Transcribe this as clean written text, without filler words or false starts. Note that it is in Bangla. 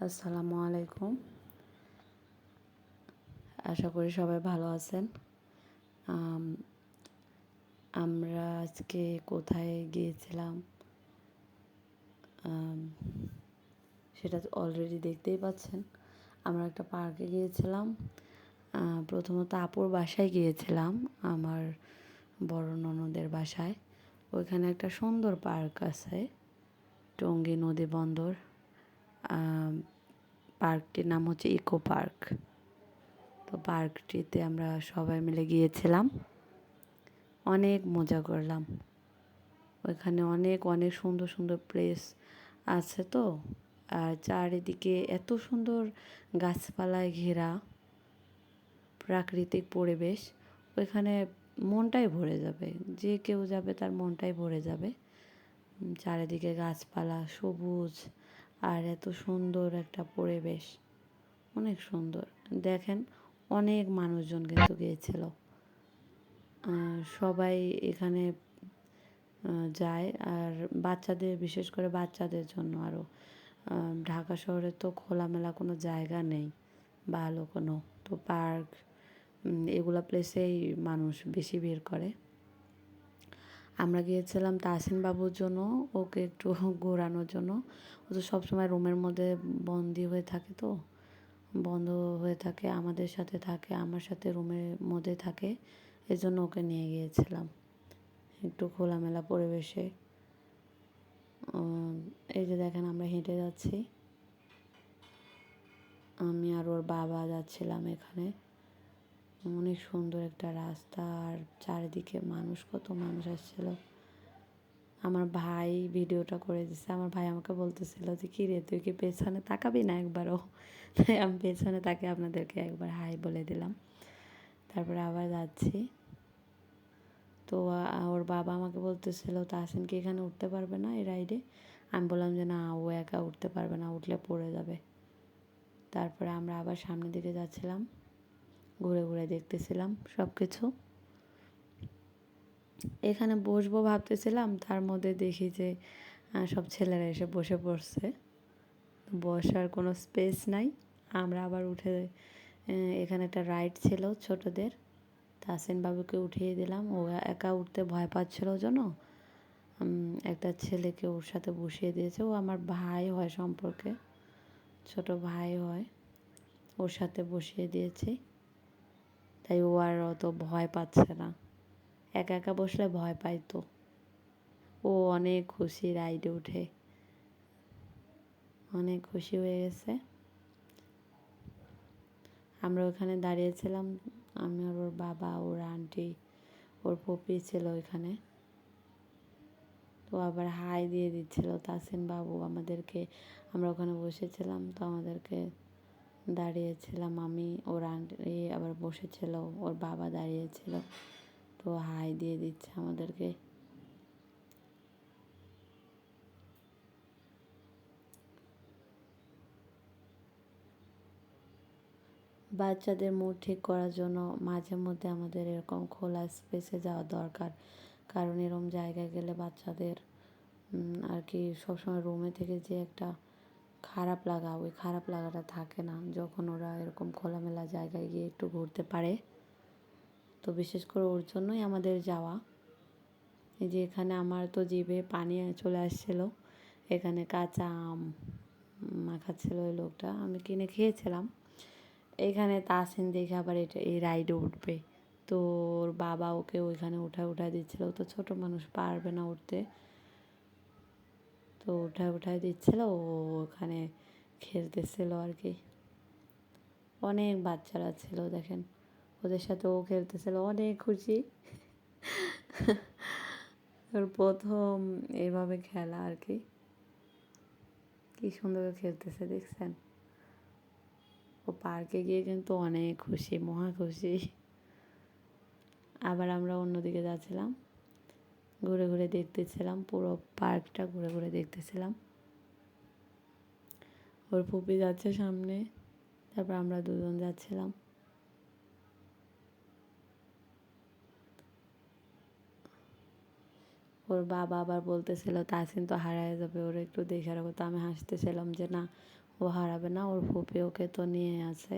আসসালামু আলাইকুম। আশা করি সবাই ভালো আছেন। আম, আমরা আজকে কোথায় গিয়েছিলাম আম, সেটা তো অলরেডি দেখতেই পাচ্ছেন। আমরা একটা পার্কে গিয়েছিলাম। প্রথমত আপুর বাসায় গিয়েছিলাম, আমার বড় ননদের বাসায়। ওইখানে একটা সুন্দর পার্ক আছে, টঙ্গী নদী বন্দর। পার্কটির নাম হচ্ছে ইকো পার্ক। তো পার্কটিতে আমরা সবাই মিলে গিয়েছিলাম, অনেক মজা করলাম। ওইখানে অনেক অনেক সুন্দর সুন্দর প্লেস আছে তো, আর চারিদিকে এত সুন্দর গাছপালায় ঘেরা প্রাকৃতিক পরিবেশ। ওইখানে মনটাই ভরে যাবে, যে কেউ যাবে তার মনটাই ভরে যাবে। চারিদিকে গাছপালা সবুজ, আর এত সুন্দর একটা পরিবেশ, অনেক সুন্দর। দেখেন, অনেক মানুষজন কিন্তু গিয়েছিল। সবাই এখানে যায়, আর বাচ্চাদের, বিশেষ করে বাচ্চাদের জন্য আরও। ঢাকা শহরে তো খোলামেলা কোনো জায়গা নেই ভালো কোনো, তো পার্ক এগুলো প্লেসেই মানুষ বেশি ভিড় করে। আমরা গিয়েছিলাম তাহসিন বাবুর জন্য, ওকে একটু ঘোরানোর জন্য। ও তো সবসময় রুমের মধ্যে বন্দি হয়ে থাকে, তো বন্ধ হয়ে থাকে, আমাদের সাথে থাকে, আমার সাথে রুমের মধ্যে থাকে। এজন্য ওকে নিয়ে গিয়েছিলাম একটু খোলামেলা পরিবেশে। এই যে দেখেন, আমরা হেঁটে যাচ্ছি, আমি আর ওর বাবা যাচ্ছিলাম। এখানে অনেক সুন্দর একটা রাস্তা, আর চারিদিকে মানুষ, কত মানুষ আসছিল। আমার ভাই ভিডিওটা করে দিছে। আমার ভাই আমাকে বলতেছিল যে, কী রে, তুই কি পেছনে তাকাবি না একবারও? তাই আমি পেছনে তাকে আপনাদেরকে একবার হাই বলে দিলাম। তারপরে আবার যাচ্ছি। তো ওর বাবা আমাকে বলতেছিল, তাহসিন কি এখানে উঠতে পারবে না এই রাইডে? আমি বললাম যে না, ও একা উঠতে পারবে না, উঠলে পড়ে যাবে। তারপরে আমরা আবার সামনের দিকে যাচ্ছিলাম, ঘুরে ঘুরে দেখতেছিলাম সব কিছু। এখানে বসবো ভাবতেছিলাম, তার মধ্যে দেখি যে সব ছেলেরা এসে বসে পড়ছে, বসার কোনো স্পেস নাই। আমরা আবার উঠে, এখানে একটা রাইড ছিল ছোটদের, তাহসিন বাবুকে উঠিয়ে দিলাম। ও একা উঠতে ভয় পাচ্ছিল জন্য একটা ছেলেকে ওর সাথে বসিয়ে দিয়েছে। ও আমার ভাই হয় সম্পর্কে, ছোট ভাই হয়, ওর সাথে বসিয়ে দিয়েছি। তাই ও আর অত ভয় পাচ্ছে না, একা একা বসলে ভয় পাইতো। ও অনেক খুশি, রাইডে উঠে অনেক খুশি হয়ে গেছে। আমরা ওখানে দাঁড়িয়েছিলাম, আমি আর ওর বাবা, ওর আন্টি, ওর পপি ছিল ওইখানে। তো আবার হাই দিয়ে দিচ্ছিল তাহসিন বাবু আমাদেরকে। আমরা ওখানে বসেছিলাম, তো আমাদেরকে দাঁড়িয়েছিলাম, আমি, ওর আন্টি আবার বসেছিল, ওর বাবা দাঁড়িয়েছিল, তো হাই দিয়ে দিচ্ছে আমাদেরকে। বাচ্চাদের মুড ঠিক করার জন্য মাঝে মধ্যে আমাদের এরকম খোলা স্পেসে যাওয়া দরকার। কারণ এরকম জায়গায় গেলে বাচ্চাদের আর কি সবসময় রুমে থেকে যে একটা খারাপ লাগা, ওই খারাপ লাগাটা থাকে না যখন ওরা এরকম খোলামেলা জায়গায় গিয়ে একটু ঘুরতে পারে। তো বিশেষ করে ওর জন্যই আমাদের যাওয়া। এই যে এখানে আমার তো জিভে পানি চলে আসছিল। এখানে কাঁচা আম মাখাচ্ছিল ওই লোকটা, আমি কিনে খেয়েছিলাম। এখানে তাহসিন দেখে আবার এটা এই রাইডে উঠবে, তো ওর বাবা ওকে ওইখানে উঠায় দিচ্ছিল। তো ছোট মানুষ পারবে না উঠতে, তো উঠায় দিচ্ছিল, ও ওখানে খেলতেছিল আর কি। অনেক বাচ্চারা ছিল দেখেন, ওদের সাথে ও খেলতেছিল, অনেক খুশি। ওর প্রথম এভাবে খেলা আর কি। কী সুন্দর খেলতেছে দেখছেন। ও পার্কে গিয়ে কিন্তু অনেক খুশি, মহা খুশি। আবার আমরা অন্যদিকে যাচ্ছিলাম, ঘুরে ঘুরে দেখতেছিলাম, পুরো পার্কটা ঘুরে ঘুরে দেখতেছিলাম। ওর ফুপি যাচ্ছে সামনে, তারপর আমরা দুজন যাচ্ছিলাম। ওর বাবা আবার বলতেছিল তাহসিন তো হারায় যাবে, ওর একটু দেখে রাখো। তো আমি হাসতেছিলাম যে না, ও ও হারাবে না, ওর ফুপি ওকে তো নিয়ে আছে।